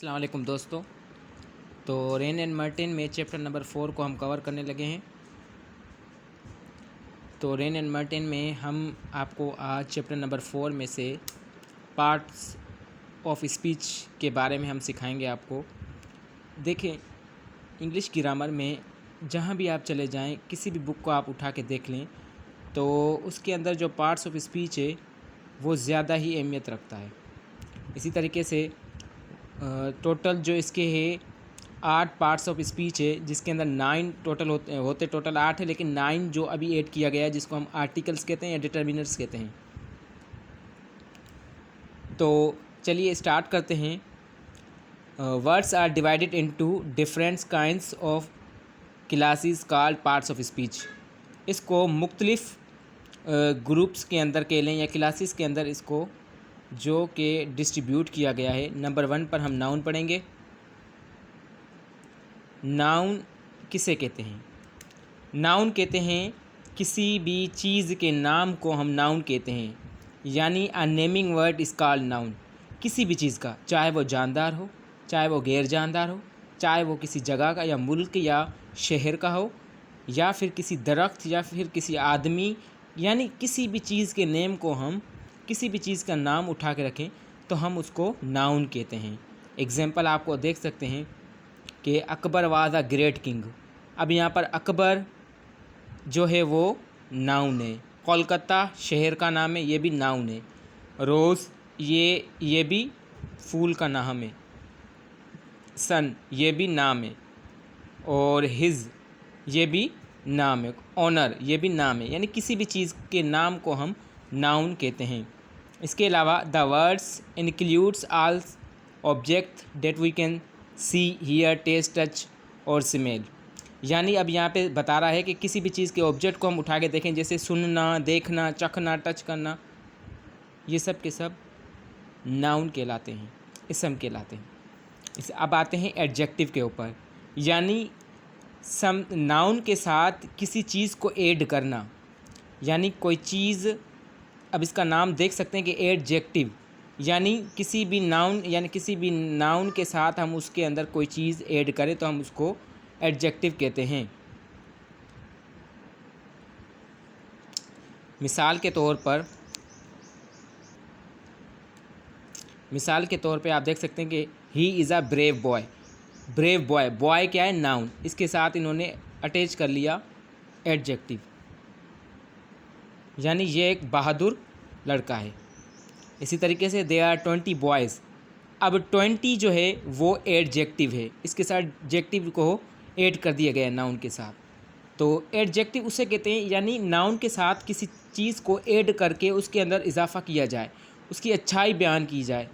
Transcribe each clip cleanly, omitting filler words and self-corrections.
अस्सलाम वालेकुम दोस्तों। तो रेन एंड मार्टिन में चैप्टर नंबर 4 को हम कवर करने लगे हैं। तो रेन एंड मार्टिन में हम आपको आज चैप्टर नंबर 4 में से पार्ट्स ऑफ स्पीच के बारे में हम सिखाएंगे आपको। देखें, इंग्लिश ग्रामर में जहाँ भी आप चले जाएं, किसी भी बुक को आप उठा के देख लें तो उसके अंदर जो पार्ट्स ऑफ स्पीच है वो ज़्यादा ही अहमियत रखता है। इसी तरीके से टोटल जो इसके है 8 पार्ट्स ऑफ स्पीच है, जिसके अंदर 9 टोटल होते टोटल 8 है, लेकिन 9 जो अभी ऐड किया गया है जिसको हम आर्टिकल्स कहते हैं या डिटर्मिनर्स कहते हैं। तो चलिए स्टार्ट करते हैं। Words are divided into different kinds of classes called parts of speech. इसको मुख्तलिफ ग्रुप्स के अंदर कह लें या क्लासेस के अंदर इसको जो कि डिस्ट्रीब्यूट किया गया है। नंबर 1 पर हम नाउन पढ़ेंगे। नाउन किसे कहते हैं? नाउन कहते हैं किसी भी चीज़ के नाम को हम नाउन कहते हैं, यानी अ naming word is called noun. किसी भी चीज़ का, चाहे वो जानदार हो, चाहे वो गैर जानदार हो, चाहे वो किसी जगह का या मुल्क या शहर का हो, या फिर किसी दरख्त या फिर किसी आदमी, यानी किसी भी चीज़ के नेम को हम किसी भी चीज़ का नाम उठा के रखें तो हम उसको नाउन कहते हैं। एग्जाम्पल आपको देख सकते हैं कि Akbar was a great king. अब यहाँ पर अकबर जो है वो नाउन है। कोलकाता शहर का नाम है, ये भी नाउन है। रोज़ ये भी फूल का नाम है। सन ये भी नाम है। और हिज ये भी नाम है। ऑनर ये भी नाम है, यानी किसी भी चीज़ के नाम को हम नाउन कहते हैं। इसके अलावा the words includes all object that we can see, hear, taste, touch और स्मेल। यानी अब यहाँ पे बता रहा है कि किसी भी चीज़ के ऑब्जेक्ट को हम उठा के देखें, जैसे सुनना, देखना, चखना, टच करना, ये सब के सब नाउन कहलाते हैं, इसम कहलाते हैं। अब आते हैं एडजेक्टिव के ऊपर, यानी सम नाउन के साथ किसी चीज़ को ऐड करना, यानी कोई चीज़, अब इसका नाम देख सकते हैं कि एडजेक्टिव, यानी किसी भी नाउन के साथ हम उसके अंदर कोई चीज़ ऐड करें तो हम उसको एडजेक्टिव कहते हैं। मिसाल के तौर पे आप देख सकते हैं कि he is a brave boy. Brave boy, boy क्या है? नाउन। इसके साथ इन्होंने अटैच कर लिया एडजेक्टिव, यानी ये एक बहादुर लड़का है। इसी तरीके से दे आर 20 बॉयज़। अब 20 जो है वो एडजेक्टिव है, इसके साथ एडजेक्टिव को ऐड कर दिया गया है नाउन के साथ। तो एडजेक्टिव उसे कहते हैं, यानी नाउन के साथ किसी चीज़ को ऐड करके उसके अंदर इजाफा किया जाए, उसकी अच्छाई बयान की जाए,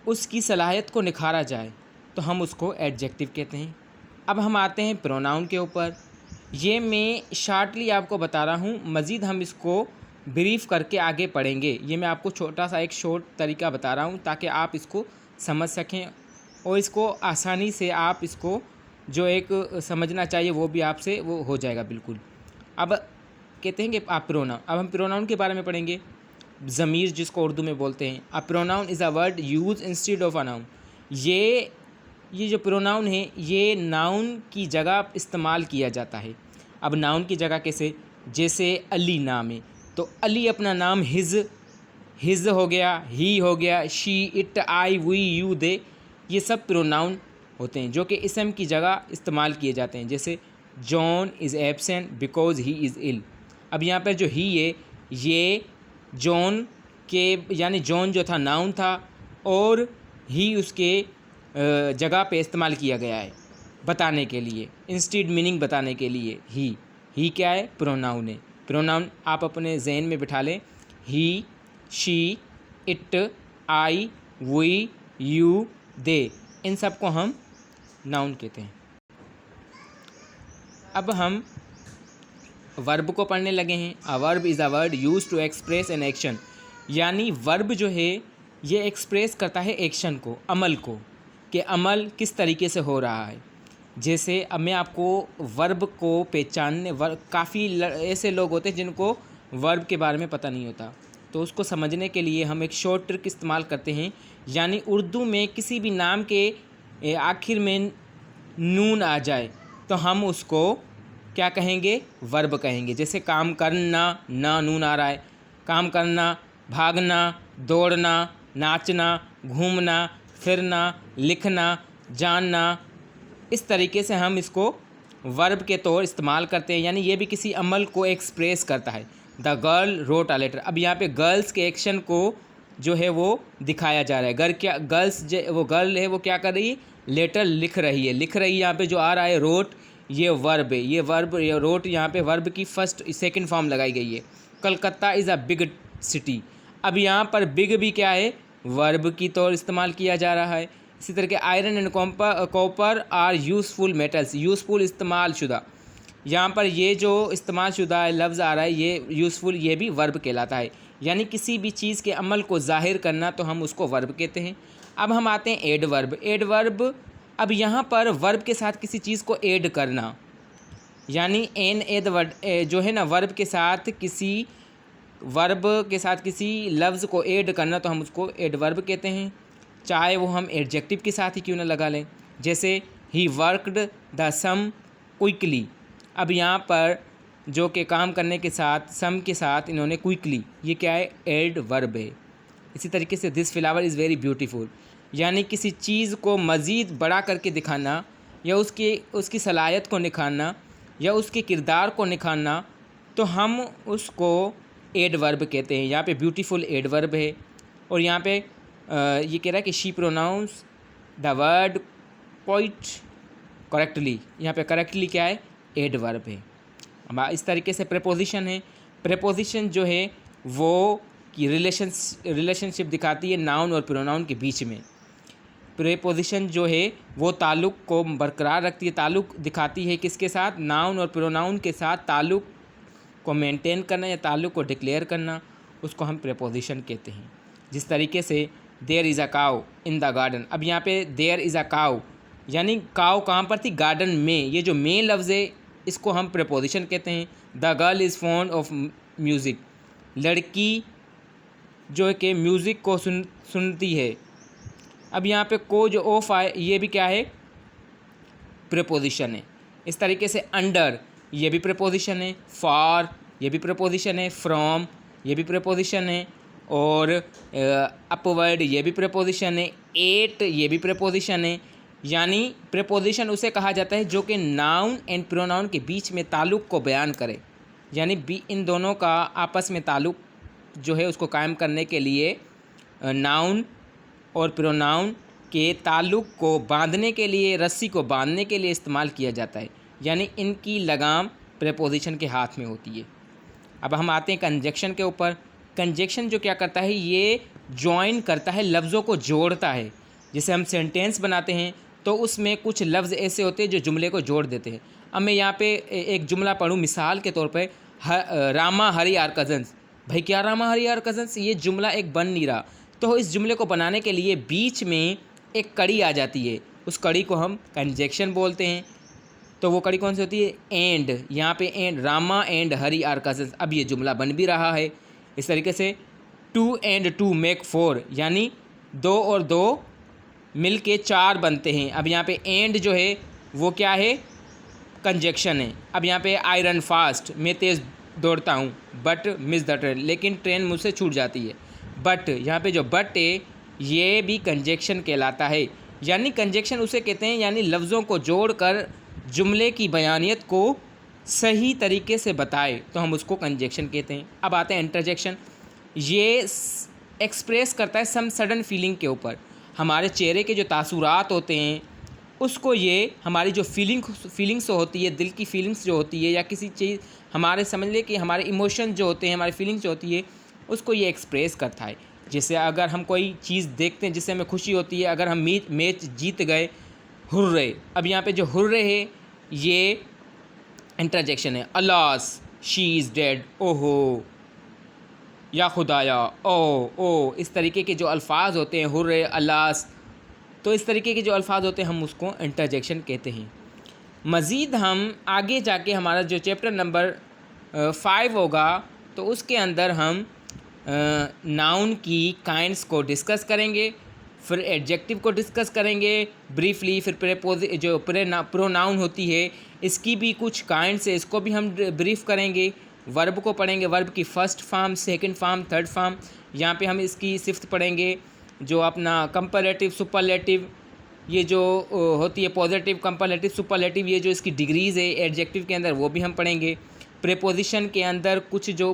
उसकी सलाहियत को निखारा जाए, तो हम उसको एडजेक्टिव कहते हैं। अब हम आते हैं प्रोनाउन के ऊपर। ये मैं शार्टली आपको बता रहा हूँ, मज़ीद हम इसको ब्रीफ करके आगे पढ़ेंगे। ये मैं आपको छोटा सा एक शॉर्ट तरीका बता रहा हूँ ताकि आप इसको समझ सकें और इसको आसानी से आप इसको जो एक समझना चाहिए वो भी आपसे वो हो जाएगा बिल्कुल। अब कहते हैं कि आप प्रोनाउन, अब हम प्रोनाउन के बारे में पढ़ेंगे। ज़मीर जिसको उर्दू में बोलते हैं। A pronoun is a word use instead of a noun. ये जो प्रोनाउन है ये नाउन की जगह इस्तेमाल किया जाता है। अब नाउन की जगह कैसे? जैसे अली नाम है तो अली अपना नाम हिज हो गया, ही हो गया, she, it, I, we, you, they, ये सब प्रोनाउन होते हैं जो कि इसम की जगह इस्तेमाल किए जाते हैं। जैसे John is absent because he is ill. अब यहाँ पर जो ही है ये जॉन के, यानी जॉन जो था नाउन था और ही उसके जगह पे इस्तेमाल किया गया है बताने के लिए, इंस्टेड मीनिंग बताने के लिए। ही क्या है? प्रोनाउन है। प्रोनाउन आप अपने जहन में बिठा लें। He, she, it, I, we, you, they, इन सब को हम नाउन कहते हैं। अब हम वर्ब को पढ़ने लगे हैं। A verb is a word use to express an action. यानी वर्ब जो है ये एक्सप्रेस करता है एक्शन को, अमल को, कि अमल किस तरीके से हो रहा है। जैसे अब मैं आपको वर्ब को पहचानने, काफ़ी ऐसे लोग होते हैं जिनको वर्ब के बारे में पता नहीं होता, तो उसको समझने के लिए हम एक शॉर्ट ट्रिक इस्तेमाल करते हैं। यानी उर्दू में किसी भी नाम के आखिर में नून आ जाए तो हम उसको क्या कहेंगे, वर्ब कहेंगे। जैसे काम करना, ना नून आ रहा है, काम करना, भागना, दौड़ना, नाचना, घूमना, फिरना, लिखना, जानना, इस तरीके से हम इसको वर्ब के तौर इस्तेमाल करते हैं। यानी ये भी किसी अमल को एक्सप्रेस करता है। The girl wrote a letter, अब यहाँ पे गर्ल्स के एक्शन को जो है वो दिखाया जा रहा है। वो गर्ल है वो क्या कर रही है, लेटर लिख रही है। यहाँ पे जो आ रहा है रोट, ये वर्ब है। ये रोट यहाँ पे वर्ब की सेकंड फॉर्म लगाई गई है। Calcutta is a big city, अब यहाँ पर बिग भी क्या है, वर्ब की तौर इस्तेमाल किया जा रहा है। इसी तरह के iron and copper are useful metals, useful इस्तेमाल शुदा, यहाँ पर ये जो इस्तेमाल शुदा लफ्ज़ आ रहा है ये यूज़फुल, ये भी वर्ब कहलाता है। यानी किसी भी चीज़ के अमल को ज़ाहिर करना तो हम उसको वर्ब कहते हैं। अब हम आते हैं एडवर्ब। अब यहाँ पर वर्ब के साथ किसी चीज़ को ऐड करना, यानी जो है ना, वर्ब के साथ किसी लफ्ज़ को ऐड करना तो हम उसको एडवर्ब कहते हैं, चाहे वो हम एडजेक्टिव के साथ ही क्यों ना लगा लें। जैसे ही वर्कड द सम क्विकली, अब यहाँ पर जो कि काम करने के साथ सम के साथ इन्होंने क्विकली, ये क्या है, एडवर्ब है। इसी तरीके से this flower is very beautiful, यानी किसी चीज़ को मज़ीद बड़ा करके दिखाना या उसकी सलाहियत को निखारना या उसके किरदार को निखारना तो हम उसको एडवर्ब कहते हैं। यहाँ पे ब्यूटीफुल एडवर्ब है। और यहाँ पे ये कह रहा है कि she pronounce the word quite correctly, यहाँ पे करेक्टली क्या है, एडवर्ब है। अब इस तरीके से प्रेपोजिशन है। प्रेपोजिशन जो है वो की रिलेशनशिप दिखाती है नाउन और प्रोनाउन के बीच में। प्रेपोजिशन जो है वो ताल्लुक़ को बरकरार रखती है, ताल्लुक़ दिखाती है किसके साथ, नाउन और प्रोनाउन के साथ ताल्लुक़ को मेंटेन करना या ताल्लुक़ को डिक्लेयर करना, उसको हम प्रेपोजिशन कहते हैं। जिस तरीके से there is a cow in the garden, अब यहाँ पे देयर इज़ अ काऊ, यानी काऊ कहाँ पर थी, गार्डन में। ये जो में लफ्ज़ है इसको हम प्रेपोजिशन कहते हैं। The girl is fond of music, लड़की जो है कि म्यूज़िक को सुनती है। अब यहाँ पे को जो ऑफ आए ये भी क्या है, प्रेपोजिशन है। इस तरीके से अंडर, ये भी प्रेपोजिशन है। फॉर, ये भी प्रेपोजिशन है। फ्रॉम, ये भी प्रेपोजिशन है। और अपवर्ड, ये भी प्रेपोजिशन है। एट, ये भी प्रेपोजिशन है। यानी प्रेपोजिशन उसे कहा जाता है जो कि नाउन एंड प्रोनाउन के बीच में ताल्लुक़ को बयान करे, यानी इन दोनों का आपस में ताल्लुक़ जो है उसको कायम करने के लिए नाउन और प्रोनाउन के ताल्लुक़ को बांधने के लिए, रस्सी को बांधने के लिए इस्तेमाल किया जाता है। यानी इनकी लगाम प्रेपोजिशन के हाथ में होती है। अब हम आते हैं कंजक्शन के ऊपर। कंजक्शन जो क्या करता है, ये जॉइन करता है, लफ्ज़ों को जोड़ता है। जैसे हम सेंटेंस बनाते हैं तो उसमें कुछ लफ्ज़ ऐसे होते हैं जो जुमले को जोड़ देते हैं। अब मैं यहाँ पे एक जुमला पढ़ूँ मिसाल के तौर पे, रामा हरी आर कज़न्स। भाई क्या रामा हरी आर कज़न्स, ये जुमला एक बन नहीं रहा। तो इस जुमले को बनाने के लिए बीच में एक कड़ी आ जाती है, उस कड़ी को हम कंजक्शन बोलते हैं। तो वो कड़ी कौन सी होती है, एंड। यहाँ पे and, Rama and Hari are cousins, अब ये जुमला बन भी रहा है। इस तरीके से 2 and 2 make 4, यानी 2 और 2 मिल के 4 बनते हैं। अब यहाँ पे एंड जो है वो क्या है, कंजक्शन है। अब यहाँ पे आई रन फास्ट, मैं तेज़ दौड़ता हूँ, बट मिस द ट्रेन, लेकिन ट्रेन मुझसे छूट जाती है। बट, यहाँ पे जो बट है ये भी कंजक्शन कहलाता है। यानी कंजक्शन उसे कहते हैं, यानी लफ्ज़ों को जोड़कर जुमले की बयानियत को सही तरीके से बताए तो हम उसको कंजक्शन कहते हैं। अब आते हैं इंटरजेक्शन। ये एक्सप्रेस करता है सम सडन फीलिंग के ऊपर, हमारे चेहरे के जो तासुरात होते हैं उसको, ये हमारी जो फीलिंग्स होती है, दिल की फीलिंग्स जो होती है, या किसी चीज़ हमारे समझ ले कि हमारे इमोशन जो होते हैं, हमारी फीलिंग्स जो होती है, उसको ये एक्सप्रेस करता है। जैसे अगर हम कोई चीज़ देखते हैं जिससे हमें खुशी होती है, अगर हम मैच जीत गए, हुर्रे। अब यहाँ पे जो हुर्रे है ये इंटरजेक्शन है। अलास शी इज़ डेड, ओहो, या खुदाया, ओ, इस तरीके के जो अल्फाज होते हैं, हुर्रे, अलास, तो इस तरीके के जो अल्फाज होते हैं हम उसको इंटरजेक्शन कहते हैं। मज़ीद हम आगे जाके हमारा जो चैप्टर नंबर 5 होगा तो उसके अंदर हम नाउन की काइंड्स को डिस्कस करेंगे। फिर एडजेक्टिव को डिस्कस करेंगे ब्रीफली। फिर जो प्रोनाउन होती है इसकी भी कुछ काइंड्स है, इसको भी हम ब्रीफ करेंगे। वर्ब को पढ़ेंगे, वर्ब की first form, second form, third form. यहाँ पे हम इसकी सिफ्त पढ़ेंगे। जो अपना कंपैरेटिव, सुपरलेटिव, ये जो होती है पॉजिटिव, कंपैरेटिव, सुपरलेटिव, ये जो इसकी डिग्रीज़ है एडजेक्टिव के अंदर वो भी हम पढ़ेंगे। प्रीपोजिशन के अंदर कुछ जो